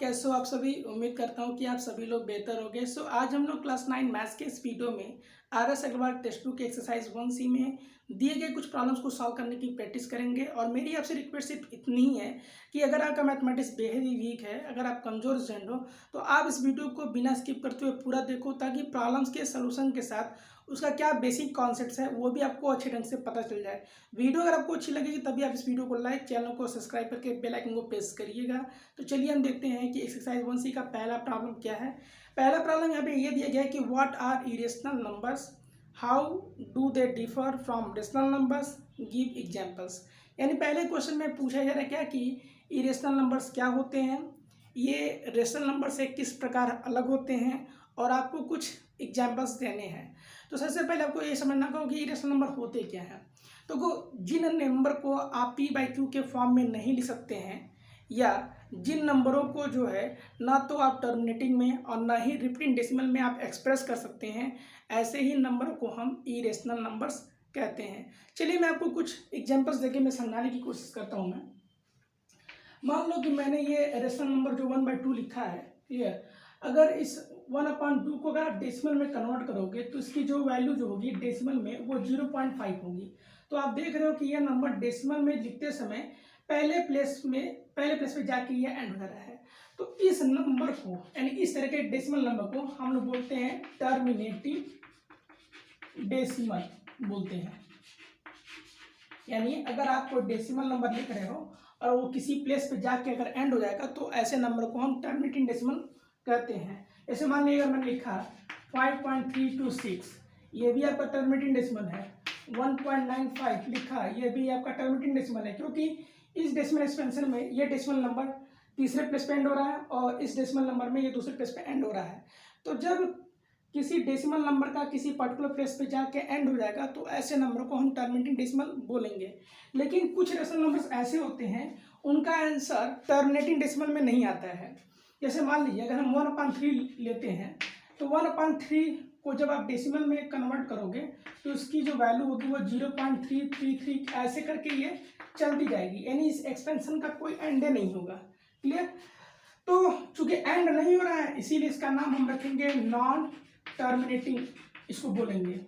कैसे हो आप सभी। उम्मीद करता हूँ कि आप सभी लोग बेहतर होंगे। आज हम लोग क्लास 9 मैथ्स के इस वीडियो में RS अग्रवाल टेक्स्ट बुक के एक्सरसाइज 1C में दिए गए कुछ प्रॉब्लम्स को सॉल्व करने की प्रैक्टिस करेंगे। और मेरी आपसे रिक्वेस्ट सिर्फ इतनी ही है कि अगर आपका मैथमेटिक्स बेहद ही वीक है, अगर आप कमज़ोर स्टूडेंट हो, तो आप इस वीडियो को बिना स्किप करते हुए पूरा देखो, ताकि प्रॉब्लम्स के सोल्यूशन के साथ उसका क्या बेसिक कॉन्सेप्ट्स है वो भी आपको अच्छे ढंग से पता चल जाए। वीडियो अगर आपको अच्छी लगेगी तभी आप इस वीडियो को लाइक, चैनल को सब्सक्राइब करके बेल आइकन को प्रेस करिएगा। तो चलिए हम देखते हैं कि एक्सरसाइज 1C का पहला प्रॉब्लम क्या है। पहला प्रॉब्लम यहाँ पे ये दिया गया है कि what are irrational numbers, how do they differ from rational numbers, give examples. यानी पहले क्वेश्चन में पूछा जा रहा है क्या कि इरेशनल नंबर्स क्या होते हैं, ये रेशनल नंबर से किस प्रकार अलग होते हैं, और आपको कुछ एग्जांपल्स देने हैं। तो सबसे पहले आपको ये समझना होगा कि इरेशनल नंबर होते क्या हैं। तो जिन नंबर को आप p/q के फॉर्म में नहीं लिख सकते हैं, या जिन नंबरों को जो है ना तो आप टर्मिनेटिंग में और ना ही रिपीटिंग डेसिमल में आप एक्सप्रेस कर सकते हैं, ऐसे ही नंबरों को हम इरेशनल नंबर्स कहते हैं। चलिए मैं आपको कुछ एग्जांपल्स देके मैं समझाने की कोशिश करता हूँ। मैं मान लो कि मैंने ये रेशनल नंबर जो 1/2 लिखा है, ये अगर इस 1/2 को अगर आप डेसिमल में कन्वर्ट करोगे तो इसकी जो वैल्यू जो होगी डेसिमल में वो 0.5 होगी। तो आप देख रहे हो कि यह नंबर डेसिमल में लिखते समय पहले प्लेस पे जाके ये एंड हो रहा है। तो इस नंबर को, यानी इस तरह के डेसिमल नंबर को हम लोग बोलते हैं टर्मिनेटिंग डेसिमल बोलते हैं। यानी अगर आप कोई डेसिमल नंबर लिख रहे हो और वो किसी प्लेस पे जाके अगर एंड हो जाएगा तो ऐसे नंबर को हम टर्मिनेटिंग डेसिमल कहते हैं। जैसे मान लीजिए अगर मैंने लिखा 5.326, ये भी आपका टर्मिनेटिंग डेसिमल है। 1.95 लिखा, ये भी आपका टर्मिनेटिंग डेसिमल है, क्योंकि इस डेसिमल एक्सपेंशन में ये डेसिमल नंबर तीसरे प्लेस पे एंड हो रहा है और इस डेसिमल नंबर में ये दूसरे प्लेस पे एंड हो रहा है। तो जब किसी डेसिमल नंबर का किसी पर्टिकुलर प्लेस पे जाके एंड हो जाएगा तो ऐसे नंबर को हम टर्मिनेटिंग डेसिमल बोलेंगे। लेकिन कुछ रेशनल नंबर्स ऐसे होते हैं उनका आंसर टर्मिनेटिंग डेसिमल में नहीं आता है। जैसे मान लीजिए अगर हम 1/3 लेते हैं तो 1/3 को जब आप डेसिमल में कन्वर्ट करोगे तो उसकी जो वैल्यू होगी वो 0.333 ऐसे करके ये चलती जाएगी, यानी इस एक्सपेंशन का कोई एंड नहीं होगा। क्लियर? तो चूंकि एंड नहीं हो रहा है इसीलिए इसका नाम हम रखेंगे नॉन टर्मिनेटिंग, इसको बोलेंगे।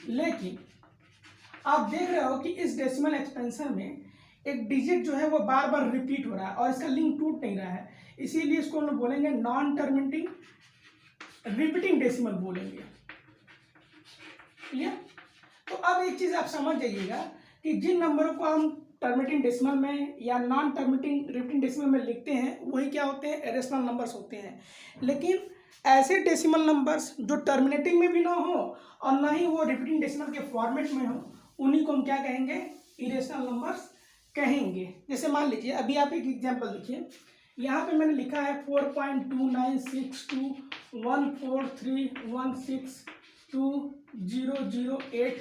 लेकिन आप देख रहे हो कि इस डेसिमल एक्सपेंशन में एक डिजिट जो है वो बार बार रिपीट हो रहा है और इसका लिंक टूट नहीं रहा है, इसीलिए इसको हम बोलेंगे नॉन टर्मिनेटिंग रिपीटिंग डेसिमल बोलेंगे। क्लियर? तो अब एक चीज आप समझ जाइएगा कि जिन नंबरों को हम टर्मिनेटिंग डेसिमल में या नॉन टर्मिनेटिंग रिपीटिंग डेसिमल में लिखते हैं वही क्या होते हैं, रेशनल नंबर्स होते हैं। लेकिन ऐसे डेसिमल नंबर्स जो टर्मिनेटिंग में भी ना हो और ना ही वो रिपीटिंग डेसिमल के फॉर्मेट में हो, उन्हीं को हम क्या कहेंगे, इरेशनल नंबर्स कहेंगे। जैसे मान लीजिए अभी आप एक एग्जांपल देखिए, यहाँ पे मैंने लिखा है 4.29621431620008,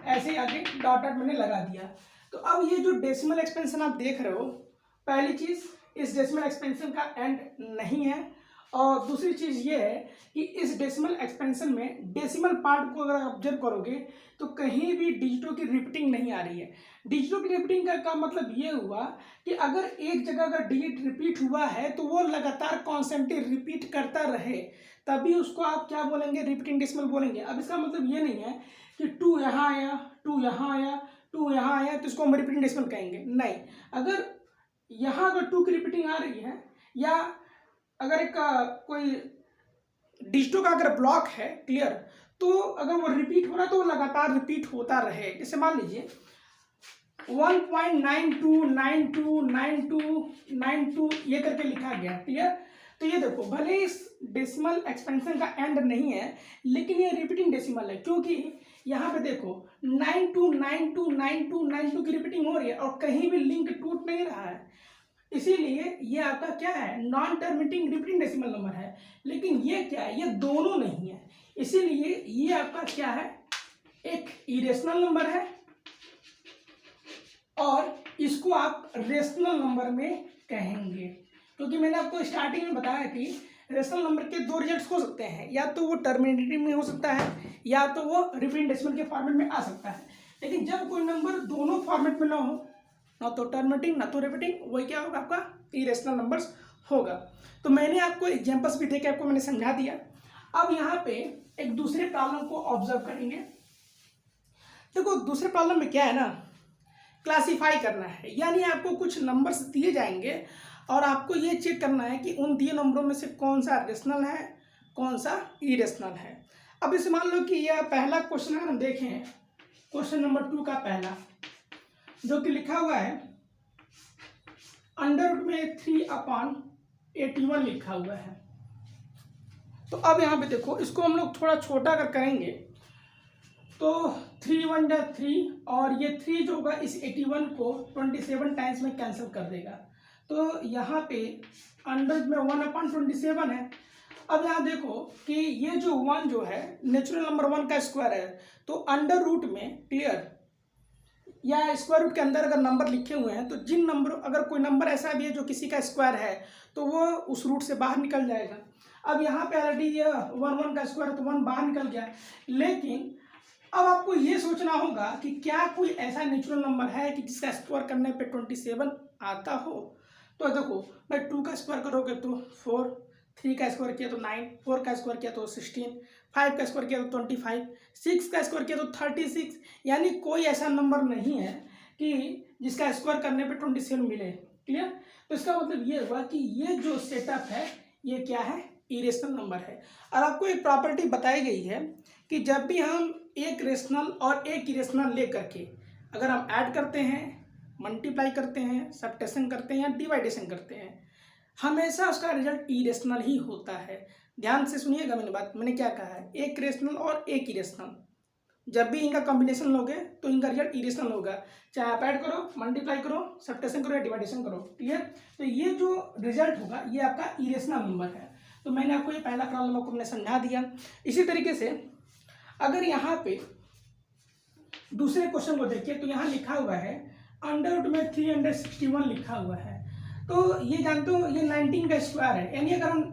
ऐसे आगे डॉट डॉट मैंने लगा दिया। तो अब ये जो डेसिमल एक्सपेंशन आप देख रहे हो, पहली चीज इस डेसिमल एक्सपेंशन का एंड नहीं है, और दूसरी चीज ये है कि इस डेसिमल एक्सपेंशन में डेसिमल पार्ट को अगर ऑब्जर्व करोगे तो कहीं भी डिजिटों की रिपीटिंग नहीं आ रही है। डिजिटों की रिपीटिंग का मतलब ये हुआ कि अगर एक जगह अगर डिजिट रिपीट हुआ है तो वो लगातार कॉन्स्टेंटली रिपीट करता रहे, तभी उसको आप क्या बोलेंगे, रिपीटिंग डेसिमल बोलेंगे। अब इसका मतलब ये नहीं है कि 2 यहाँ आया, 2 यहाँ आया, 2 यहाँ आया तो इसको हम रिपीटिंग डेसिमल कहेंगे, नहीं। अगर यहाँ अगर 2 की रिपीटिंग आ रही है, या अगर एक कोई डिजिटों का अगर ब्लॉक है, क्लियर, तो अगर वो रिपीट हो रहा है तो वो लगातार रिपीट होता रहे। जैसे मान लीजिए 1.92929292 ये करके लिखा गया, क्लियर। तो ये देखो, भले इस डेसिमल एक्सपेंशन का एंड नहीं है लेकिन ये रिपीटिंग डेसिमल है, क्योंकि यहाँ पे देखो 92929292 की रिपीटिंग हो रही है और कहीं भी लिंक टूट नहीं रहा है, इसीलिए ये आपका क्या है, non terminating repeating decimal number है। लेकिन ये क्या है, ये दोनों नहीं है, इसीलिए ये आपका क्या है, एक इरेशनल नंबर है और इसको आप रेशनल नंबर में कहेंगे। क्योंकि मैंने आपको स्टार्टिंग में बताया कि रेशनल नंबर के 2 रिजल्ट्स हो सकते हैं, या तो वो टर्मिनेटिव में हो सकता है या तो वो रिपीटिंग डेसिमल के फॉर्मेट में आ सकता है। लेकिन जब कोई नंबर दोनों फॉर्मेट में ना हो, ना तो टर्मिनेटिंग ना तो रिपीटिंग, वही क्या होगा, आपका इरेशनल नंबर्स होगा। तो मैंने आपको एग्जाम्पल्स भी देके आपको मैंने समझा दिया। अब यहाँ पे एक दूसरे प्रॉब्लम को ऑब्जर्व करेंगे। देखो दूसरे प्रॉब्लम में क्या है ना, क्लासीफाई करना है, यानी आपको कुछ नंबर्स दिए जाएंगे और आपको ये चेक करना है कि उन दिए नंबरों में से कौन सा रेशनल है, कौन सा इरेशनल है। अब इसे मान लो कि यह पहला क्वेश्चन अगर हम देखें, क्वेश्चन नंबर 2 का पहला, जो कि लिखा हुआ है अंडर रूट में 3/81 लिखा हुआ है। तो अब यहाँ पे देखो, इसको हम लोग थोड़ा छोटा अगर करेंगे तो 3 × 1 = 3 और ये 3 जो होगा इस 81 को 27 टाइम्स में कैंसिल कर देगा। तो यहाँ पे अंडर में 1/27 है। अब यहाँ देखो कि ये जो 1 जो है नेचुरल नंबर 1 का स्क्वायर है, तो अंडर रूट में क्लियर या स्क्वायर रूट के अंदर अगर नंबर लिखे हुए हैं तो जिन नंबर, अगर कोई नंबर ऐसा भी है जो किसी का स्क्वायर है तो वो उस रूट से बाहर निकल जाएगा। अब यहाँ पे ऑलरेडी ये 1 का स्क्वायर है तो 1 बाहर निकल गया। लेकिन अब आपको ये सोचना होगा कि क्या कोई ऐसा नेचुरल नंबर है कि जिसका स्क्वायर करने पे 27 आता हो। तो देखो भाई 2 का स्क्वायर करोगे तो 4, 3 का स्क्वायर किया तो 9, 4 का स्क्वायर किया तो 16, 5 का स्क्वायर किया तो 25, 6 का स्क्वायर किया तो 36, यानी कोई ऐसा नंबर नहीं है कि जिसका स्क्वायर करने पे 27 मिले। क्लियर। तो इसका मतलब ये हुआ कि ये जो सेटअप है ये क्या है, इरेशनल नंबर है। और आपको एक प्रॉपर्टी बताई गई है कि जब भी हम एक रेशनल और एक इरेशनल लेकर के अगर हम ऐड करते हैं, मल्टीप्लाई करते हैं, सब्ट्रैक्शन करते हैं या डिवाइडेशन करते हैं, हमेशा उसका रिजल्ट इरेशनल ही होता है। ध्यान से सुनिएगा मेरी बात, मैंने क्या कहा है, एक रेशनल और एक इरेशनल, जब भी इनका कॉम्बिनेशन लोगे तो इनका रिजल्ट इरेशनल होगा, चाहे आप ऐड करो, मल्टीप्लाई करो, सब्ट्रैक्शन करो या डिवाइडेशन करो। क्लियर। तो ये जो रिजल्ट होगा ये आपका इरेशनल नंबर है। तो मैंने आपको ये पहला प्रॉब्लम आपको मैंने समझा दिया। इसी तरीके से अगर यहाँ पे दूसरे क्वेश्चन को देखिए तो यहाँ लिखा हुआ है अंडर रूट में 361 लिखा हुआ है। तो ये जानते हो ये 19 का स्क्वायर है, यानी अगर हम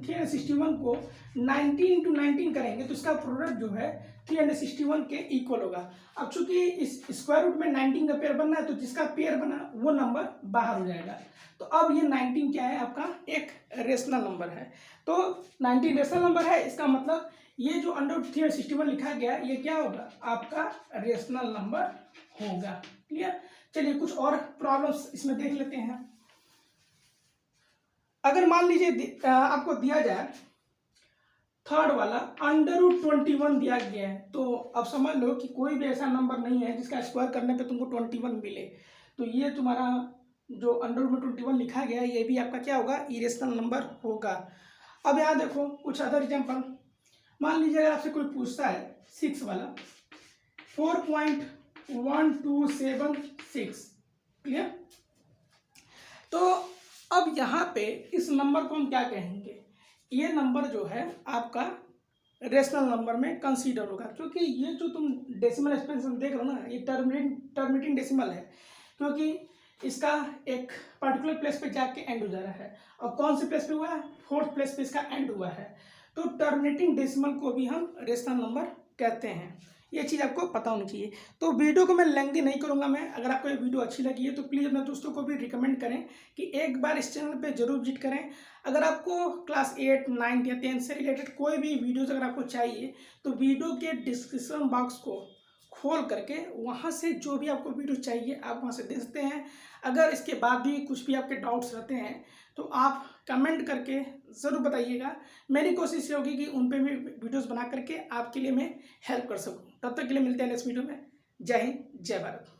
361 को 19 × 19 करेंगे तो इसका प्रोडक्ट जो है 361 के इक्वल होगा। अब चूंकि इस स्क्वायर रूट में 19 का पेयर बनना है तो जिसका पेयर बना वो नंबर बाहर हो जाएगा। तो अब ये 19 क्या है, आपका एक रेशनल नंबर है। तो 19 रेशनल नंबर है, इसका मतलब ये जो अंडर रूट 361 लिखा गया ये क्या होगा, आपका रेशनल नंबर होगा। क्लियर। चलिए कुछ और प्रॉब्लम्स इसमें देख लेते हैं। अगर मान लीजिए आपको दिया जाए थर्ड वाला अंडर रूट 21 दिया गया है, तो अब समझ लो कि कोई भी ऐसा नंबर नहीं है जिसका स्क्वायर करने पे तुमको 21 मिले। तो ये तुम्हारा जो अंडर रूट में 21 लिखा गया है ये भी आपका क्या होगा, इरेशनल नंबर होगा। अब यहाँ देखो कुछ अदर एग्जाम्पल, मान लीजिए अगर आपसे कोई पूछता है 6 वाला 4.1276। क्लियर। तो अब यहाँ पे इस नंबर को हम क्या कहेंगे, ये नंबर जो है आपका रेशनल नंबर में कंसीडर होगा, क्योंकि ये जो तुम डेसिमल एक्सपेंशन देख रहे हो ना ये टर्मिनेटिंग डेसिमल है, क्योंकि इसका एक पर्टिकुलर प्लेस पे जाके एंड हो जा रहा है। और कौन से प्लेस पे हुआ है, 4th प्लेस पे इसका एंड हुआ है। तो टर्मिनेटिंग डेसिमल को भी हम रेशनल नंबर कहते हैं, ये चीज़ आपको पता होनी चाहिए। तो वीडियो को मैं लेंथी नहीं करूंगा मैं, अगर आपको ये वीडियो अच्छी लगी है तो प्लीज़ अपने दोस्तों को भी रिकमेंड करें कि एक बार इस चैनल पे जरूर विजिट करें। अगर आपको क्लास 8, 9 या 10 से रिलेटेड कोई भी वीडियोज़ अगर आपको चाहिए तो वीडियो के डिस्क्रिप्शन बॉक्स को खोल करके वहाँ से जो भी आपको वीडियो चाहिए आप वहाँ से दे सकते हैं। अगर इसके बाद भी कुछ भी आपके डाउट्स रहते हैं तो आप कमेंट करके ज़रूर बताइएगा। मेरी कोशिश ये होगी कि उन पे भी वीडियोस बना करके आपके लिए मैं हेल्प कर सकूं। तब तक के लिए मिलते हैं नेक्स्ट वीडियो में। जय हिंद, जय भारत।